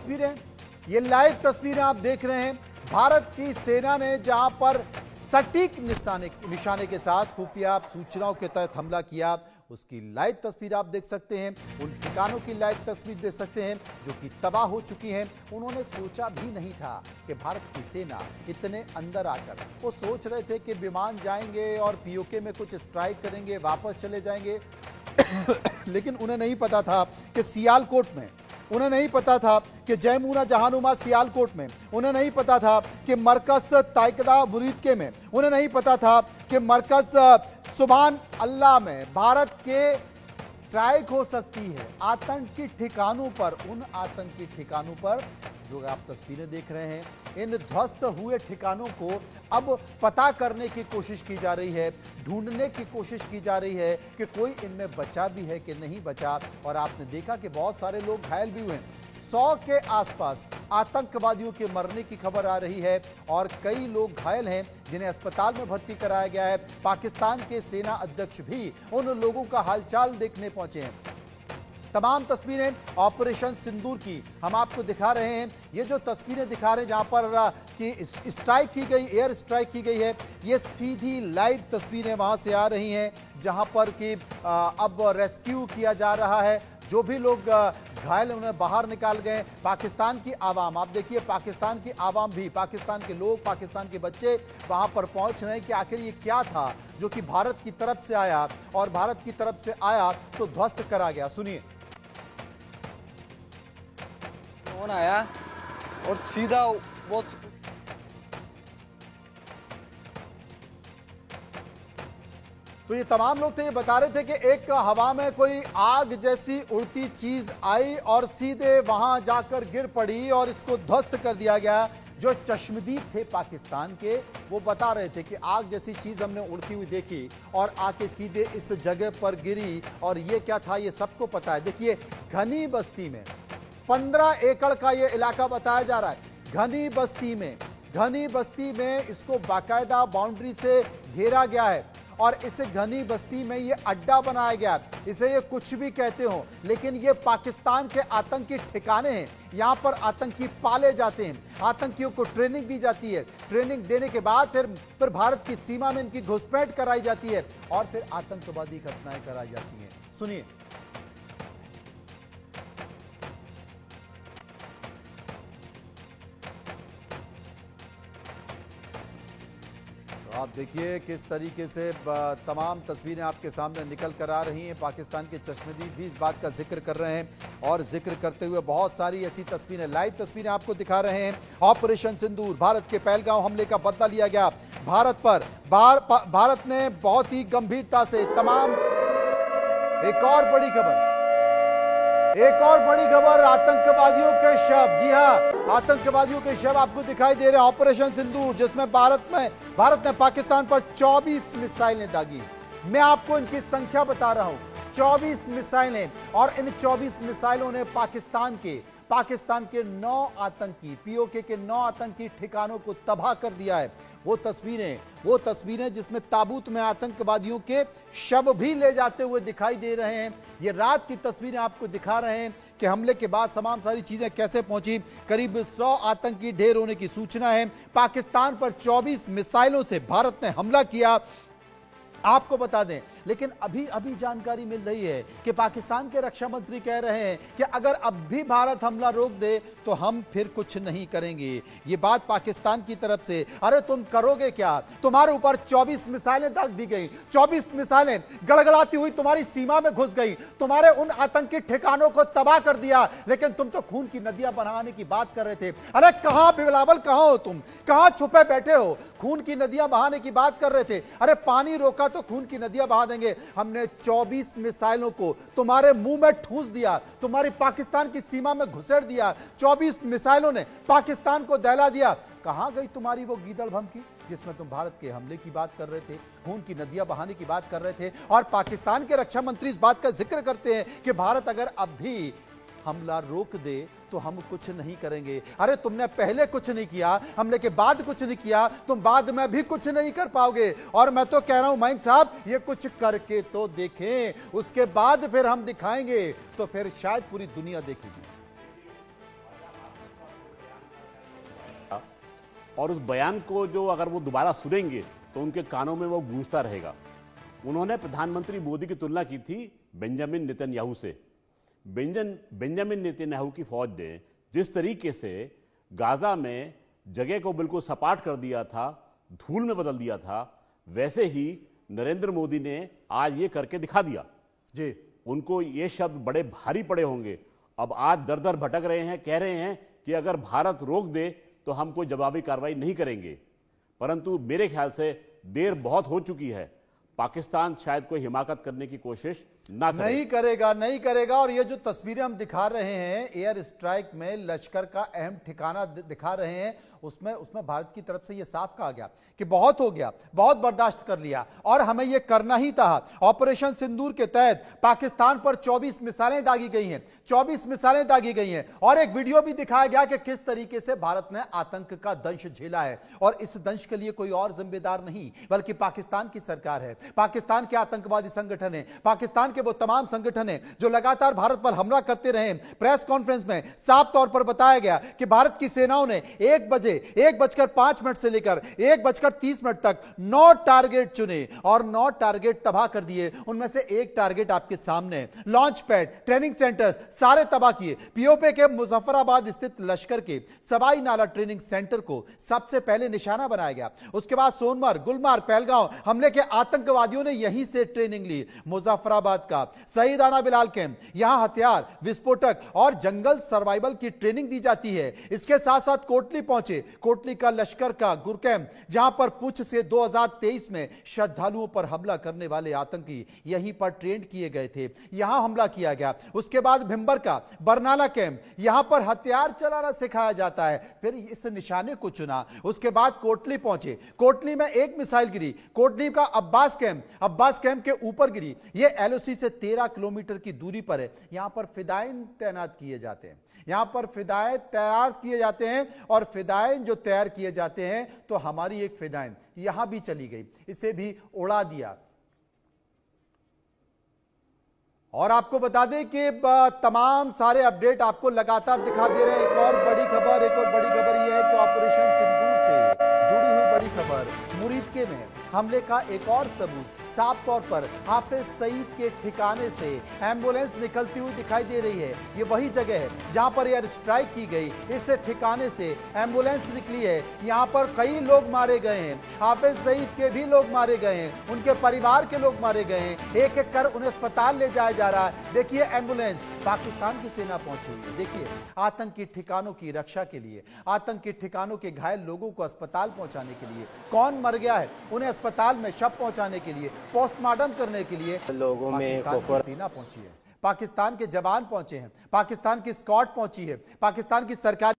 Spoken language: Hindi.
तस्वीरें, ये लाइव तस्वीरें आप देख रहे हैं। भारत की सेना ने जहां पर सटीक निशाने के साथ खुफिया सूचनाओं के तहत हमला किया, उसकी लाइव तस्वीर आप देख सकते हैं। उन ठिकानों की लाइव तस्वीर देख सकते हैं जो कि तबाह हो चुकी हैं। उन्होंने सोचा भी नहीं था कि भारत की सेना इतने अंदर आकर, वो सोच रहे थे कि विमान जाएंगे और पीओके में कुछ स्ट्राइक करेंगे, वापस चले जाएंगे लेकिन उन्हें नहीं पता था कि सियालकोट में, उन्हें नहीं पता था कि जयमुना जहानुमा सियालकोट में, उन्हें नहीं पता था कि मरकज ताइकदा मुरीदके में, उन्हें नहीं पता था कि मरकज सुभान अल्लाह में भारत के स्ट्राइक हो सकती है आतंकी ठिकानों पर। उन आतंकी ठिकानों पर जो आप तस्वीरें देख रहे हैं, इन ध्वस्त हुए ठिकानों को अब पता करने की कोशिश की जा रही है, ढूंढने की कोशिश की जा रही है कि कोई इनमें बचा भी है कि नहीं बचा। और आपने देखा कि बहुत सारे लोग घायल भी हुए हैं। 100 के आसपास आतंकवादियों के मरने की खबर आ रही है और कई लोग घायल हैं जिन्हें अस्पताल में भर्ती कराया गया है। पाकिस्तान के सेना अध्यक्ष भी उन लोगों का हालचाल देखने पहुंचे हैं। तमाम तस्वीरें ऑपरेशन सिंदूर की हम आपको दिखा रहे हैं। ये जो तस्वीरें दिखा रहे हैं जहां पर कि स्ट्राइक की गई, एयर स्ट्राइक की गई है, ये सीधी लाइव तस्वीरें वहां से आ रही हैं जहां पर कि अब रेस्क्यू किया जा रहा है। जो भी लोग घायल उन्हें बाहर निकाल गए। पाकिस्तान की आवाम, आप देखिए पाकिस्तान की आवाम भी, पाकिस्तान के लोग, पाकिस्तान के बच्चे वहां पर पहुंच रहे हैं कि आखिर ये क्या था जो कि भारत की तरफ से आया और भारत की तरफ से आया तो ध्वस्त करा गया। सुनिए। फोन आया और सीधा वो तो ये तमाम लोग थे, ये बता रहे थे कि एक हवा में कोई आग जैसी उड़ती चीज आई और सीधे वहां जाकर गिर पड़ी और इसको ध्वस्त कर दिया गया। जो चश्मदीद थे पाकिस्तान के, वो बता रहे थे कि आग जैसी चीज हमने उड़ती हुई देखी और आके सीधे इस जगह पर गिरी। और ये क्या था ये सबको पता है। देखिए घनी बस्ती में 15 एकड़ का ये इलाका बताया जा रहा है। घनी बस्ती में इसको बाकायदा बाउंड्री से घेरा गया है और इस घनी बस्ती में ये अड्डा बनाया गया। इसे ये कुछ भी कहते हो, लेकिन ये पाकिस्तान के आतंकी ठिकाने हैं। यहां पर आतंकी पाले जाते हैं, आतंकियों को ट्रेनिंग दी जाती है। ट्रेनिंग देने के बाद फिर भारत की सीमा में इनकी घुसपैठ कराई जाती है और फिर आतंकवादी घटनाएं कराई जाती हैं। सुनिए। आप देखिए किस तरीके से तमाम तस्वीरें आपके सामने निकल कर आ रही हैं। पाकिस्तान के चश्मदीद भी इस बात का जिक्र कर रहे हैं और जिक्र करते हुए बहुत सारी ऐसी तस्वीरें, लाइव तस्वीरें आपको दिखा रहे हैं। ऑपरेशन सिंदूर, भारत के पहलगांव हमले का बदला लिया गया भारत पर। भारत ने बहुत ही गंभीरता से तमाम एक और बड़ी खबर आतंकवादियों के शव। जी हां, आतंकवादियों के शव आपको दिखाई दे रहे हैं। ऑपरेशन सिंदूर जिसमें भारत ने पाकिस्तान पर 24 मिसाइलें दागी। मैं आपको इनकी संख्या बता रहा हूं, 24 मिसाइलें। और इन 24 मिसाइलों ने पाकिस्तान के 9 आतंकी, पीओके के 9 आतंकी ठिकानों को तबाह कर दिया है। वो तस्वीरें जिसमें ताबूत में आतंकवादियों के शव भी ले जाते हुए दिखाई दे रहे हैं। ये रात की तस्वीरें आपको दिखा रहे हैं कि हमले के बाद तमाम सारी चीजें कैसे पहुंची। करीब 100 आतंकी ढेर होने की सूचना है। पाकिस्तान पर 24 मिसाइलों से भारत ने हमला किया, आपको बता दें। लेकिन अभी जानकारी मिल रही है कि पाकिस्तान के रक्षा मंत्री कह रहे हैं कि अगर अब भी भारत हमला रोक दे तो हम फिर कुछ नहीं करेंगे। ये बात पाकिस्तान की तरफ से। अरे तुम करोगे क्या? तुम्हारे ऊपर 24 मिसाइलें दाग दी गई, 24 मिसाइलें गड़गड़ाती हुई तुम्हारी सीमा में घुस गई, तुम्हारे उन आतंकी ठिकानों को तबाह कर दिया। लेकिन तुम तो खून की नदियां बहाने की बात कर रहे थे। अरे कहां बिलावल, कहां हो तुम? कहां छुपे बैठे हो? खून की नदियां बहाने की बात कर रहे थे। अरे पानी रोका तो खून की नदियां बहा देंगे। हमने 24 मिसाइलों को तुम्हारे मुंह में ठूंस दिया, तुम्हारी पाकिस्तान की सीमा में घुसेड़ दिया। 24 मिसाइलों ने पाकिस्तान को दहला दिया। कहां गई तुम्हारी वो गीदड़ भमकी जिसमें तुम भारत के हमले की बात कर रहे थे, खून की नदियां बहाने की बात कर रहे थे? और पाकिस्तान के रक्षा मंत्री इस बात का जिक्र करते हैं कि भारत अगर अब भी हमला रोक दे तो हम कुछ नहीं करेंगे। अरे तुमने पहले कुछ नहीं किया, हमले के बाद कुछ नहीं किया, तुम बाद में भी कुछ नहीं कर पाओगे। और मैं तो कह रहा हूं माइन साहब, ये कुछ करके तो देखें, उसके बाद फिर हम दिखाएंगे, तो फिर शायद पूरी दुनिया देखेगी। और उस बयान को जो अगर वो दोबारा सुनेंगे तो उनके कानों में वो गूंजता रहेगा। उन्होंने प्रधानमंत्री मोदी की तुलना की थी बेंजामिन नेतन्याहू से। बेंजामिन नेतन्याहू की फौज ने जिस तरीके से गाजा में जगह को बिल्कुल सपाट कर दिया था, धूल में बदल दिया था, वैसे ही नरेंद्र मोदी ने आज ये करके दिखा दिया जी। उनको ये शब्द बड़े भारी पड़े होंगे। अब आज दर दर भटक रहे हैं, कह रहे हैं कि अगर भारत रोक दे तो हम कोई जवाबी कार्रवाई नहीं करेंगे। परंतु मेरे ख्याल से देर बहुत हो चुकी है। पाकिस्तान शायद कोई हिमाकत करने की कोशिश नहीं करेगा। और ये जो तस्वीरें हम दिखा रहे हैं एयर स्ट्राइक में लश्कर का अहम ठिकाना दिखा रहे हैं, उसमें भारत की तरफ से ये साफ कहा गया कि बहुत हो गया, बहुत बर्दाश्त कर लिया और हमें ये करना ही था। ऑपरेशन सिंदूर के तहत पाकिस्तान पर 24 मिसाइलें दागी गई हैं, 24 मिसाइलें दागी गई हैं और एक वीडियो भी दिखाया गया कि किस तरीके से भारत ने आतंक का दंश झेला है। और इस दंश के लिए कोई और जिम्मेदार नहीं बल्कि पाकिस्तान की सरकार है, पाकिस्तान के आतंकवादी संगठन है, पाकिस्तान के वो तमाम संगठन है जो लगातार भारत पर हमला करते रहे। प्रेस कॉन्फ्रेंस में साफ तौर पर बताया गया कि भारत की सेनाओं ने 1:05 से लेकर 1:30 तक 9 टारगेट चुने और 9 टारगेट तबाह कर दिए। उनमें से एक टारगेट आपके सामने, लॉन्च पैड, ट्रेनिंग सेंटर्स सारे तबाह किए। पीओके के मुजफ्फराबाद स्थित लश्कर के सवाई नाला ट्रेनिंग सेंटर को सबसे पहले निशाना बनाया गया। उसके बाद सोनमर्ग, गुलमार्ग, पहलगांव हमले के आतंकवादियों ने यहीं से ट्रेनिंग ली। मुजफ्फराबाद का शहीदाना बिलाल कैंप, यहां हथियार, विस्फोटक और जंगल सर्वाइवल की ट्रेनिंग दी जाती है। इसके साथ साथ कोटली पहुंचे, कोटली का लश्कर का गुर कैंप जहां पर पुंछ से 2023 में श्रद्धालुओं पर हमला करने वाले आतंकी यहीं पर ट्रेंड किए गए थे, यहां हमला किया गया। उसके बाद भिंबर का बरनाला कैंप, यहां पर हथियार चलाना सिखाया जाता है। फिर इस निशाने को चुना। उसके बाद कोटली पहुंचे, कोटली में एक मिसाइल गिरी। कोटली का अब्बास कैंप के ऊपर गिरी। यह एलओसी से 13 किलोमीटर की दूरी पर है। यहां पर फिदायीन तैनात किए जाते हैं, यहां पर फिदायीन तैयार किए जाते हैं और फिदायीन जो तैयार किए जाते हैं तो हमारी एक फिदायीन यहां भी चली गई, इसे भी उड़ा दिया। और आपको बता दें कि तमाम सारे अपडेट आपको लगातार दिखा दे रहे हैं। एक और बड़ी खबर यह है कि ऑपरेशन सिंदूर से जुड़ी हुई बड़ी खबर, मुरीदके में हमले का एक और सबूत। साफ तौर पर हाफिज सईद के ठिकाने से एम्बुलेंस निकलती हुई दिखाई दे रही है। ये वही जगह है जहां पर एयर स्ट्राइक की गई। इस ठिकाने से एम्बुलेंस निकली है। यहां पर कई लोग मारे गए हैं, हाफिज सईद के भी लोग मारे गए हैं, उनके परिवार के लोग मारे गए हैं। एक एक कर उन्हें अस्पताल ले जाया जा रहा है। देखिए एम्बुलेंस, पाकिस्तान की सेना पहुंची हुई है। देखिए आतंकी ठिकानों की रक्षा के लिए, आतंकी ठिकानों के घायल लोगों को अस्पताल पहुंचाने के लिए, कौन मर गया है उन्हें अस्पताल में शव पहुंचाने के लिए, पोस्टमार्टम करने के लिए लोगों में सेना पहुंची है। पाकिस्तान के जवान पहुंचे हैं, पाकिस्तान की स्क्वाड पहुंची है, पाकिस्तान की सरकार